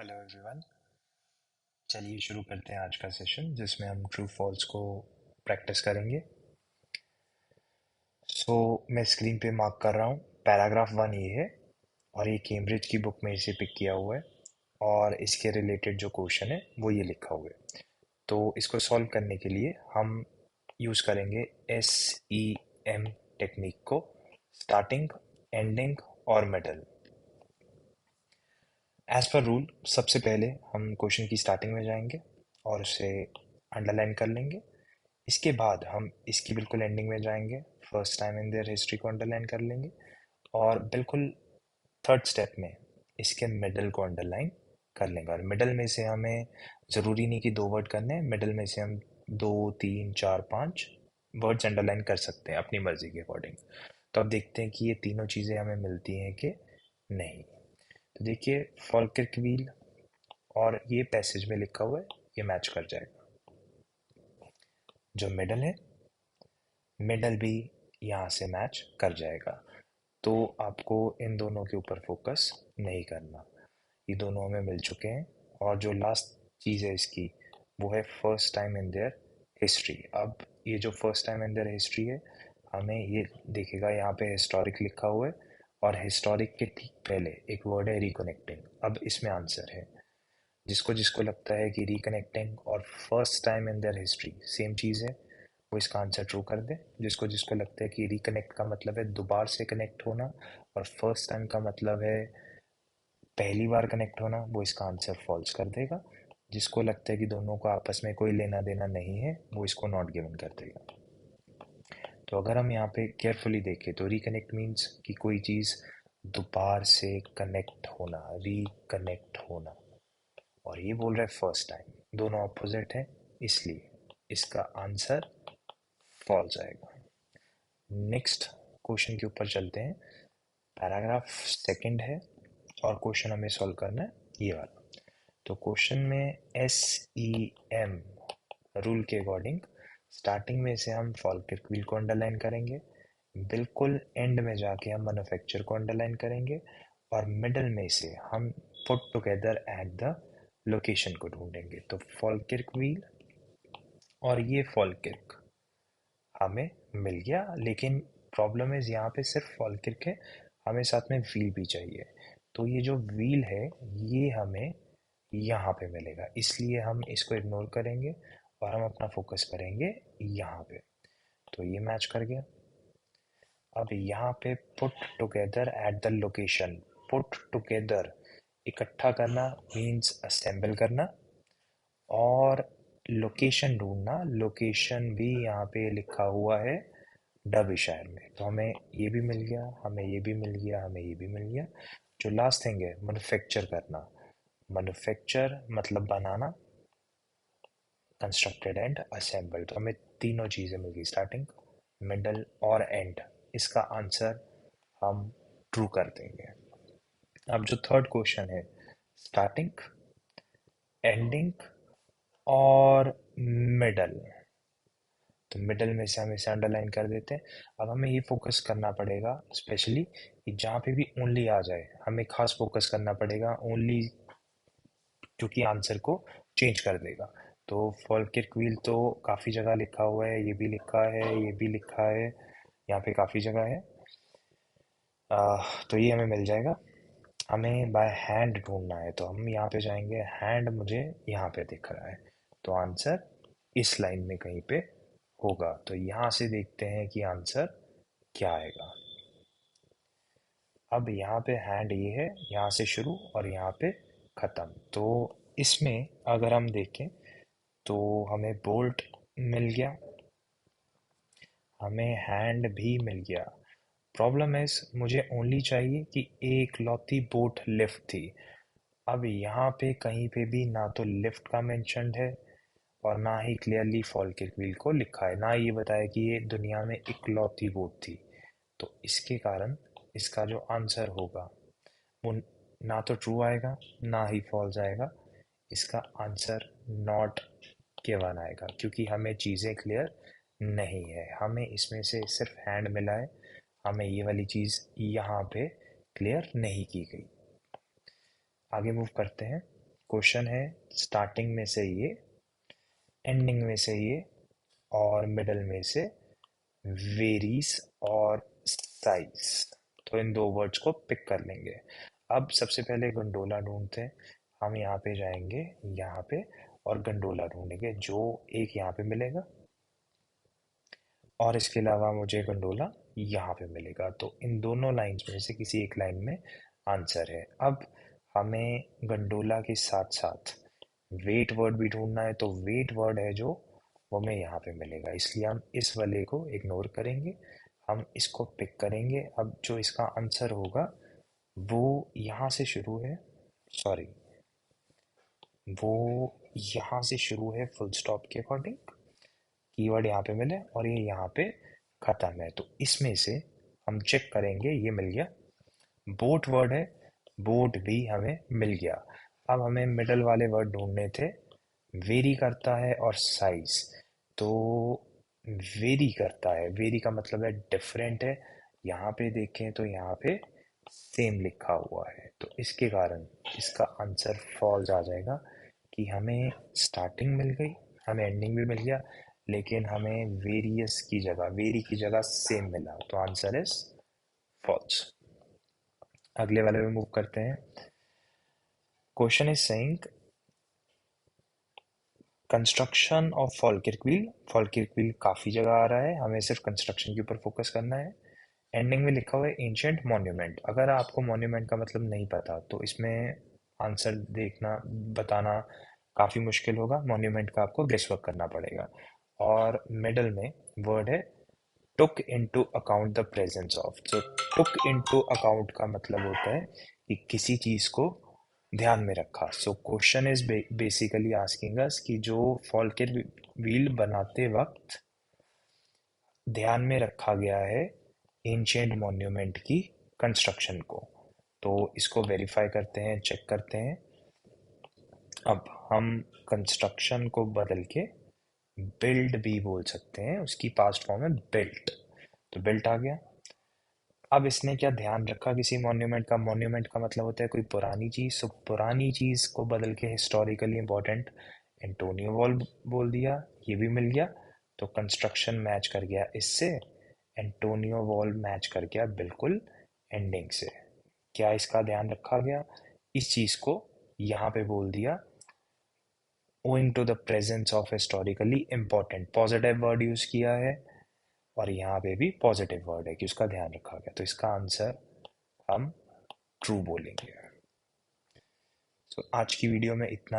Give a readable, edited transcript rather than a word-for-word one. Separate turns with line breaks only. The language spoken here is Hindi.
Hello everyone. चलिए शुरू करते हैं आज का सेशन जिसमें हम ट्रू फॉल्स को प्रैक्टिस करेंगे। मैं स्क्रीन पे मार्क कर रहा हूँ। पैराग्राफ 1 ये है और ये कैम्ब्रिज की बुक में से पिक किया हुआ है और इसके रिलेटेड जो क्वेश्चन है वो ये लिखा हुआ है। तो इसको सॉल्व करने के लिए हम यूज़ करेंगे SEM टेक्निक को, स्टार्टिंग, एंडिंग और मिडल। एज पर रूल सबसे पहले हम क्वेश्चन की स्टार्टिंग में जाएंगे और उसे अंडरलाइन कर लेंगे। इसके बाद हम इसकी बिल्कुल एंडिंग में जाएंगे, first time in their history को अंडरलाइन कर लेंगे और बिल्कुल थर्ड स्टेप में इसके मिडल को अंडरलाइन कर लेंगे। और मिडल में से हमें ज़रूरी नहीं कि 2 वर्ड करने हैं, मिडल में से हम 2 3 4 5 वर्ड्स अंडरलाइन कर सकते हैं अपनी मर्जी के अकॉर्डिंग। तो अब देखते हैं कि ये तीनों चीज़ें हमें मिलती हैं कि नहीं। तो देखिए, फॉल्किर्क व्हील और ये पैसेज में लिखा हुआ है, ये मैच कर जाएगा। जो मिडल है, मिडल भी यहाँ से मैच कर जाएगा। तो आपको इन दोनों के ऊपर फोकस नहीं करना, ये दोनों हमें मिल चुके हैं। और जो लास्ट चीज़ है इसकी, वो है first time in their history. अब ये जो first time in their history है, हमें ये देखिएगा यहाँ पे हिस्टोरिक लिखा हुआ है और हिस्टोरिक के ठीक पहले एक वर्ड है रिकनेक्टिंग। अब इसमें आंसर है, जिसको जिसको लगता है कि रिकनेक्टिंग और first time in their history same चीज़ है, वो इसका आंसर ट्रू कर दे। जिसको जिसको लगता है कि रिकनेक्ट का मतलब है दोबारा से कनेक्ट होना और फर्स्ट टाइम का मतलब है पहली बार कनेक्ट होना, वो इसका आंसर फॉल्स कर देगा। जिसको लगता है कि दोनों को आपस में कोई लेना देना नहीं है, वो इसको नॉट गिवन कर देगा। तो अगर हम यहाँ पे केयरफुली देखें तो रिकनेक्ट मीन्स कि कोई चीज़ दोबारा से कनेक्ट होना, रिकनेक्ट होना। और ये बोल रहा है फर्स्ट टाइम, दोनों अपोजिट है, इसलिए इसका आंसर फॉल्स आएगा। नेक्स्ट क्वेश्चन के ऊपर चलते हैं। पैराग्राफ सेकंड है और क्वेश्चन हमें सॉल्व करना है ये वाला। तो क्वेश्चन में SEM रूल के अकॉर्डिंग स्टार्टिंग में से हम फॉल्किर्क व्हील को अंडरलाइन करेंगे, बिल्कुल एंड में जाके हम मैन्युफैक्चर को अंडरलाइन करेंगे और मिडल में से हम put together at the location को ढूंढेंगे। तो फॉल्किर्क व्हील और ये फॉल्किर्क हमें मिल गया, लेकिन प्रॉब्लम है यहाँ पे सिर्फ फॉल्किर्क है, हमें साथ में व्हील भी चाहिए। तो ये जो व्हील है ये हमें यहाँ पे मिलेगा, इसलिए हम इसको इग्नोर करेंगे और हम अपना फोकस करेंगे यहाँ पे। तो ये मैच कर गया। अब यहाँ पे put together at the location, put together इकट्ठा करना मीन्स असेंबल करना, और लोकेशन ढूंढना, लोकेशन भी यहाँ पे लिखा हुआ है डर्बीशायर में। तो हमें ये भी मिल गया, हमें ये भी मिल गया, हमें ये भी मिल गया। जो लास्ट थिंग है मैन्युफैक्चर करना, मैन्युफैक्चर मतलब बनाना, कंस्ट्रक्टेड एंड असेंबल्ड। तो हमें तीनों चीज़ें मिल गई, स्टार्टिंग, मिडल और एंड। इसका आंसर हम ट्रू कर देंगे। अब जो थर्ड क्वेश्चन है, स्टार्टिंग, एंडिंग और मिडल, तो मिडल में से हम इसे अंडरलाइन कर देते हैं। अब हमें ये फोकस करना पड़ेगा स्पेशली कि जहाँ पे भी ओनली आ जाए हमें खास फोकस करना पड़ेगा ओनली, क्योंकि आंसर को चेंज कर देगा। तो फॉल्किर्क व्हील तो काफ़ी जगह लिखा हुआ है, ये भी लिखा है, ये भी लिखा है, यहाँ पे काफ़ी जगह है। तो ये हमें मिल जाएगा। हमें बाय हैंड ढूंढना है, तो हम यहाँ पे जाएंगे, हैंड मुझे यहाँ पे दिख रहा है, तो आंसर इस लाइन में कहीं पे होगा। तो यहाँ से देखते हैं कि आंसर क्या आएगा। अब यहाँ पे हैंड ये है, यहाँ से शुरू और यहाँ पे ख़त्म। तो इसमें अगर हम देखें तो हमें बोल्ट मिल गया, हमें हैंड भी मिल गया। प्रॉब्लम है मुझे ओनली चाहिए कि एक लौती बोट लिफ्ट थी। अब यहाँ पे कहीं पे भी ना तो लिफ्ट का मेंशन्ड है और ना ही क्लियरली फॉल्किर्क व्हील को लिखा है, ना ये बताया कि ये दुनिया में इकलौती बोट थी। तो इसके कारण इसका जो आंसर होगा वो ना तो ट्रू आएगा ना ही फॉल्स आएगा। इसका आंसर नॉट गिवन आएगा, क्योंकि हमें चीज़ें क्लियर नहीं है। हमें इसमें से सिर्फ हैंड मिला है, हमें ये वाली चीज़ यहाँ पे क्लियर नहीं की गई। आगे मूव करते हैं। क्वेश्चन है स्टार्टिंग में से ये, एंडिंग में से ये, और मिडल में से वेरीज और साइज। तो इन दो वर्ड्स को पिक कर लेंगे। अब सबसे पहले गंडोला ढूंढते हैं। हम यहाँ पे जाएंगे, यहाँ पे, और गंडोला ढूंढेंगे जो एक यहाँ पे मिलेगा, और इसके अलावा मुझे गंडोला यहाँ पे मिलेगा। तो इन दोनों लाइंस में से किसी एक लाइन में आंसर है। अब हमें गंडोला के साथ साथ वेट वर्ड भी ढूंढना है, तो वेट वर्ड है जो वो हमें यहाँ पे मिलेगा, इसलिए हम इस वाले को इग्नोर करेंगे, हम इसको पिक करेंगे। अब जो इसका आंसर होगा वो यहाँ से शुरू है, सॉरी, वो यहाँ से शुरू है फुल स्टॉप के अकॉर्डिंग, कीवर्ड यहाँ पे मिले और ये यहाँ पे खत्म है। तो इसमें से हम चेक करेंगे, ये मिल गया। बोट वर्ड है, बोट भी हमें मिल गया। अब हमें मिडल वाले वर्ड ढूंढने थे, वेरी करता है और साइज। तो वेरी करता है, वेरी का मतलब है डिफरेंट है। यहाँ पे देखें तो यहाँ पे सेम लिखा हुआ है, तो इसके कारण इसका आंसर फॉल्स आ जाएगा कि हमें स्टार्टिंग मिल गई, हमें एंडिंग भी मिल गया, लेकिन हमें वेरियस की जगह, वेरी की जगह सेम मिला, तो आंसर इज फॉल्स। अगले वाले में मूव करते हैं। Question is saying construction of Falkirk wheel. Falkirk wheel काफ़ी जगह आ रहा है, हमें सिर्फ कंस्ट्रक्शन के ऊपर फोकस करना है। एंडिंग में लिखा हुआ है एंशिएंट मॉन्यूमेंट। अगर आपको मॉन्यूमेंट का मतलब नहीं पता तो इसमें आंसर देखना, बताना काफ़ी मुश्किल होगा, मॉन्यूमेंट का आपको गेस वर्क करना पड़ेगा। और मिडल में वर्ड है took into account the presence of. तो टुक इनटू अकाउंट का मतलब होता है कि किसी चीज़ को ध्यान में रखा। So question is basically asking us कि जो फॉल्केर व्हील बनाते वक्त ध्यान में रखा गया है एंशिएंट मॉन्यूमेंट की कंस्ट्रक्शन को। तो इसको वेरीफाई करते हैं, चेक करते हैं। अब हम कंस्ट्रक्शन को बदल के बिल्ड भी बोल सकते हैं, उसकी पास्ट फॉर्म है बिल्ट। तो बिल्ट आ गया। अब इसने क्या ध्यान रखा किसी मॉन्यूमेंट का? मॉन्यूमेंट का मतलब होता है कोई पुरानी चीज। सो पुरानी चीज को बदल के हिस्टोरिकली इंपॉर्टेंट एंटोनियो वॉल बोल दिया, ये भी मिल गया। तो कंस्ट्रक्शन मैच कर गया इससे, एंटोनियो वॉल मैच कर गया बिल्कुल एंडिंग से। क्या इसका ध्यान रखा गया? इस चीज को यहाँ पे बोल दिया owing to the presence of historically important, positive word use किया है, और यहाँ पे भी पॉजिटिव वर्ड है कि उसका ध्यान रखा गया। तो इसका आंसर हम ट्रू बोलेंगे। तो आज की वीडियो में इतना